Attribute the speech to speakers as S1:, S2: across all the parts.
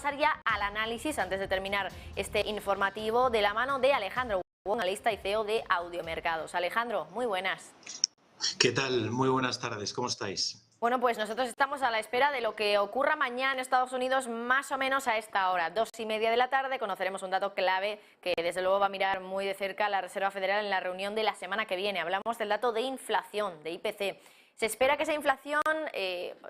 S1: pasar ya al análisis antes de terminar este informativo de la mano de Alejandro, analista y CEO de Audiomercados. Alejandro, muy buenas.
S2: ¿Qué tal? Muy buenas tardes, ¿cómo estáis?
S1: Bueno, pues nosotros estamos a la espera de lo que ocurra mañana en Estados Unidos, más o menos a esta hora, 2:30 de la tarde. Conoceremos un dato clave que desde luego va a mirar muy de cerca la Reserva Federal en la reunión de la semana que viene. Hablamos del dato de inflación, de IPC. Se espera que esa inflación,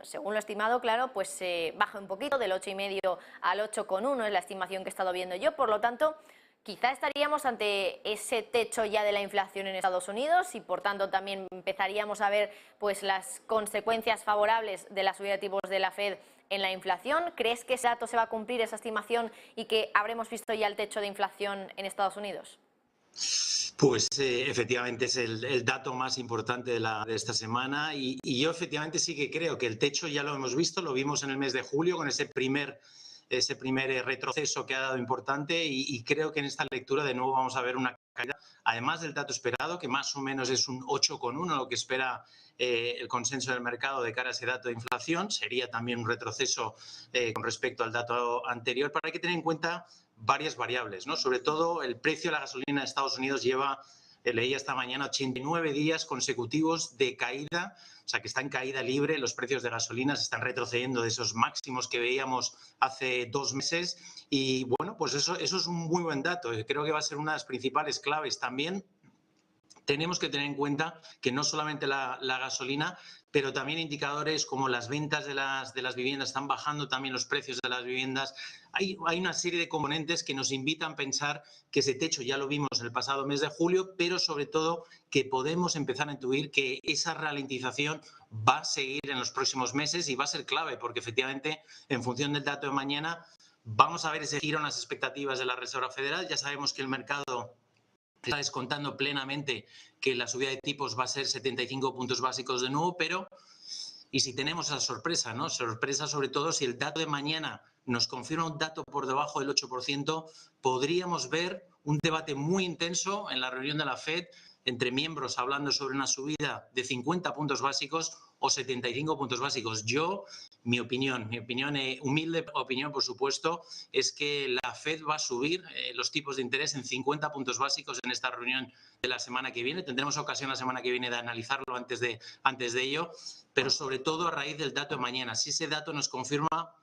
S1: según lo estimado, claro, pues baje un poquito, del 8,5 al 8,1 es la estimación que he estado viendo yo. Por lo tanto, quizá estaríamos ante ese techo ya de la inflación en Estados Unidos y por tanto también empezaríamos a ver pues las consecuencias favorables de la subida de tipos de la Fed en la inflación. ¿Crees que ese dato se va a cumplir, esa estimación, y que habremos visto ya el techo de inflación en Estados Unidos?
S2: Pues efectivamente es el dato más importante de esta semana y yo efectivamente sí que creo que el techo ya lo hemos visto, lo vimos en el mes de julio con ese primer retroceso que ha dado importante y creo que en esta lectura de nuevo vamos a ver una caída, además del dato esperado, que más o menos es un 8,1, lo que espera el consenso del mercado de cara a ese dato de inflación. Sería también un retroceso con respecto al dato anterior, pero hay que tener en cuenta varias variables, ¿no? Sobre todo el precio de la gasolina en Estados Unidos lleva, leía esta mañana, 89 días consecutivos de caída, o sea que está en caída libre, los precios de gasolina se están retrocediendo de esos máximos que veíamos hace 2 meses y bueno, pues eso es un muy buen dato, creo que va a ser una de las principales claves también. Tenemos que tener en cuenta que no solamente la gasolina, pero también indicadores como las ventas de las viviendas están bajando, también los precios de las viviendas. Hay una serie de componentes que nos invitan a pensar que ese techo ya lo vimos el pasado mes de julio, pero sobre todo que podemos empezar a intuir que esa ralentización va a seguir en los próximos meses y va a ser clave, porque efectivamente, en función del dato de mañana, vamos a ver ese giro en las expectativas de la Reserva Federal. Ya sabemos que el mercado está descontando plenamente que la subida de tipos va a ser 75 puntos básicos de nuevo, pero y si tenemos esa sorpresa, ¿no? Sorpresa sobre todo si el dato de mañana nos confirma un dato por debajo del 8%, podríamos ver un debate muy intenso en la reunión de la Fed entre miembros hablando sobre una subida de 50 puntos básicos o 75 puntos básicos. Mi opinión, humilde opinión, por supuesto, es que la Fed va a subir los tipos de interés en 50 puntos básicos en esta reunión de la semana que viene. Tendremos ocasión la semana que viene de analizarlo antes de ello, pero sobre todo a raíz del dato de mañana. Si ese dato nos confirma,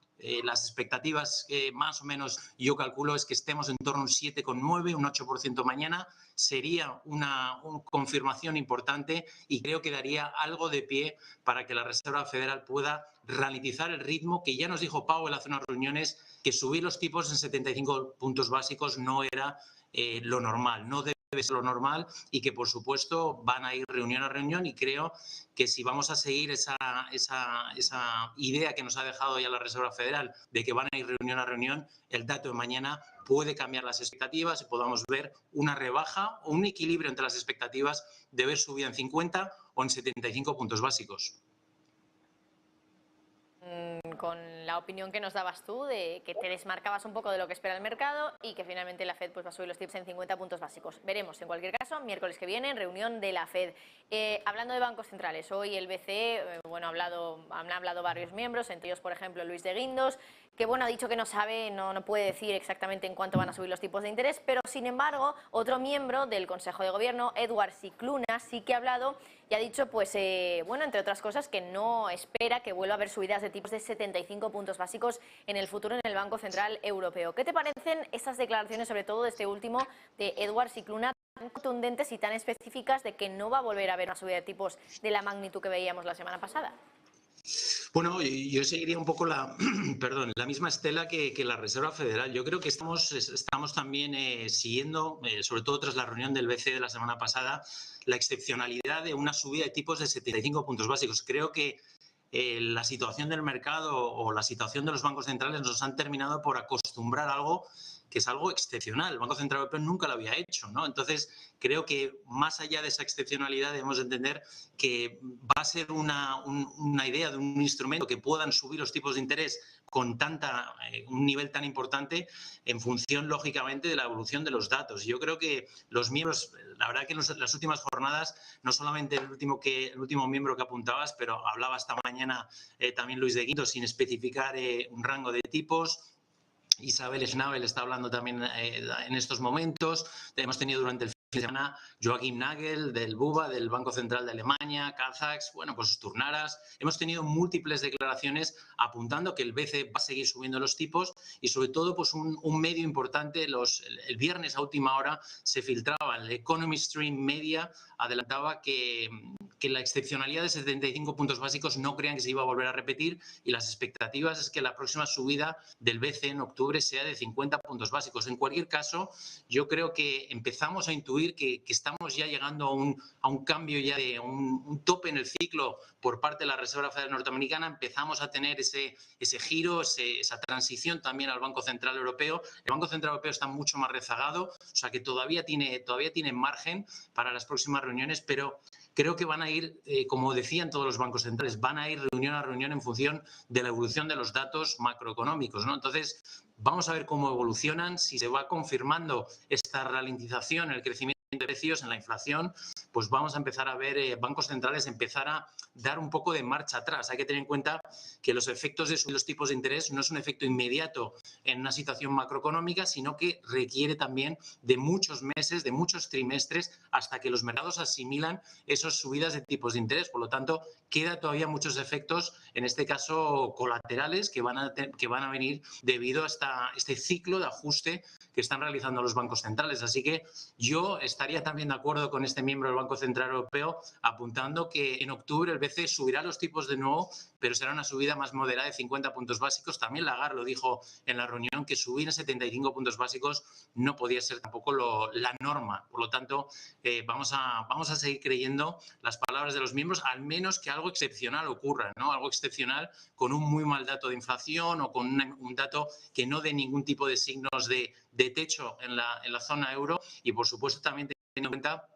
S2: las expectativas más o menos yo calculo es que estemos en torno a un 7,9, un 8% mañana. Sería una confirmación importante y creo que daría algo de pie para que la Reserva Federal pueda ralentizar el ritmo que ya nos dijo Powell hace unas reuniones, que subir los tipos en 75 puntos básicos no era lo normal, no debe ser lo normal y que por supuesto van a ir reunión a reunión y creo que si vamos a seguir esa idea que nos ha dejado ya la Reserva Federal de que van a ir reunión a reunión, el dato de mañana puede cambiar las expectativas y podamos ver una rebaja o un equilibrio entre las expectativas de ver subida en 50 o en 75 puntos básicos.
S1: Con la opinión que nos dabas tú, de que te desmarcabas un poco de lo que espera el mercado y que finalmente la Fed pues va a subir los tipos en 50 puntos básicos. Veremos, en cualquier caso, miércoles que viene, reunión de la Fed. Hablando de bancos centrales, hoy el BCE, han hablado varios miembros, entre ellos, por ejemplo, Luis de Guindos, que ha dicho que no sabe, no puede decir exactamente en cuánto van a subir los tipos de interés, pero sin embargo, otro miembro del Consejo de Gobierno, Edward Scicluna, sí que ha hablado y ha dicho, entre otras cosas, que no espera que vuelva a haber subidas de tipos de 75 puntos básicos en el futuro en el Banco Central Europeo. ¿Qué te parecen estas declaraciones, sobre todo de este último, de Edward Scicluna, tan contundentes y tan específicas de que no va a volver a haber una subida de tipos de la magnitud que veíamos la semana pasada?
S2: Bueno, yo seguiría un poco la misma estela que la Reserva Federal. Yo creo que estamos también siguiendo, sobre todo tras la reunión del BCE de la semana pasada, la excepcionalidad de una subida de tipos de 75 puntos básicos. Creo que la situación del mercado o la situación de los bancos centrales nos han terminado por acostumbrar a algo que es algo excepcional. El Banco Central Europeo nunca lo había hecho, ¿no? Entonces, creo que más allá de esa excepcionalidad debemos entender que va a ser una idea de un instrumento que puedan subir los tipos de interés con un nivel tan importante en función, lógicamente, de la evolución de los datos. Yo creo que los miembros, la verdad que en las últimas jornadas, no solamente el último miembro que apuntabas, pero hablaba esta mañana también Luis de Guindos sin especificar un rango de tipos. Isabel Schnabel está hablando también en estos momentos. Hemos tenido durante el fin de semana Joachim Nagel del BUBA, del Banco Central de Alemania, Kazakhs, bueno, pues Turnaras. Hemos tenido múltiples declaraciones apuntando que el BCE va a seguir subiendo los tipos y sobre todo pues un medio importante, el viernes a última hora se filtraba, el Economy Stream Media adelantaba que la excepcionalidad de 75 puntos básicos no crean que se iba a volver a repetir y las expectativas es que la próxima subida del BCE en octubre sea de 50 puntos básicos. En cualquier caso, yo creo que empezamos a intuir que estamos ya llegando a un cambio ya de un tope en el ciclo por parte de la Reserva Federal Norteamericana. Empezamos a tener ese giro, esa transición también al Banco Central Europeo. El Banco Central Europeo está mucho más rezagado, o sea que todavía tiene margen para las próximas reuniones, pero creo que van a ir, como decían todos los bancos centrales, van a ir reunión a reunión en función de la evolución de los datos macroeconómicos, ¿no? Entonces, vamos a ver cómo evolucionan, si se va confirmando esta ralentización en el crecimiento de precios, en la inflación, pues vamos a empezar a ver bancos centrales empezar a dar un poco de marcha atrás. Hay que tener en cuenta que los efectos de subir los tipos de interés no es un efecto inmediato en una situación macroeconómica, sino que requiere también de muchos meses, de muchos trimestres, hasta que los mercados asimilan esas subidas de tipos de interés. Por lo tanto, queda todavía muchos efectos, en este caso colaterales, que van a venir debido a este ciclo de ajuste que están realizando los bancos centrales. Así que yo estaría también de acuerdo con este miembro del Banco Central Europeo apuntando que en octubre el BCE subirá los tipos de nuevo, pero será una subida más moderada de 50 puntos básicos. También Lagarde lo dijo en la reunión, que subir a 75 puntos básicos no podía ser tampoco la norma. Por lo tanto, vamos a seguir creyendo las palabras de los miembros, al menos que algo excepcional ocurra, ¿no? Algo excepcional con un muy mal dato de inflación o con un dato que no dé ningún tipo de signos de techo en la zona euro y, por supuesto, también teniendo en cuenta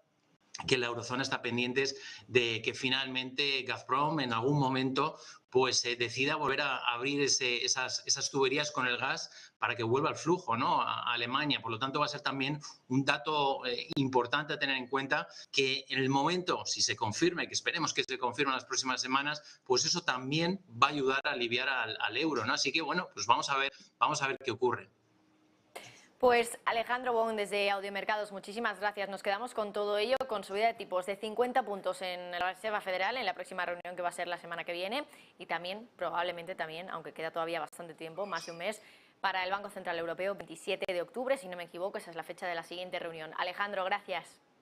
S2: que la eurozona está pendiente de que finalmente Gazprom en algún momento pues decida volver a abrir esas tuberías con el gas para que vuelva el flujo, ¿no?, a Alemania. Por lo tanto, va a ser también un dato importante a tener en cuenta, que en el momento, si se confirme, que esperemos que se confirme en las próximas semanas, pues eso también va a ayudar a aliviar al euro, ¿no? Así que, bueno, pues vamos a ver qué ocurre.
S1: Pues Alejandro Bon, desde Audiomercados, muchísimas gracias. Nos quedamos con todo ello, con subida de tipos de 50 puntos en la Reserva Federal en la próxima reunión que va a ser la semana que viene y también, probablemente también, aunque queda todavía bastante tiempo, más de un mes, para el Banco Central Europeo, 27 de octubre, si no me equivoco, esa es la fecha de la siguiente reunión. Alejandro, gracias.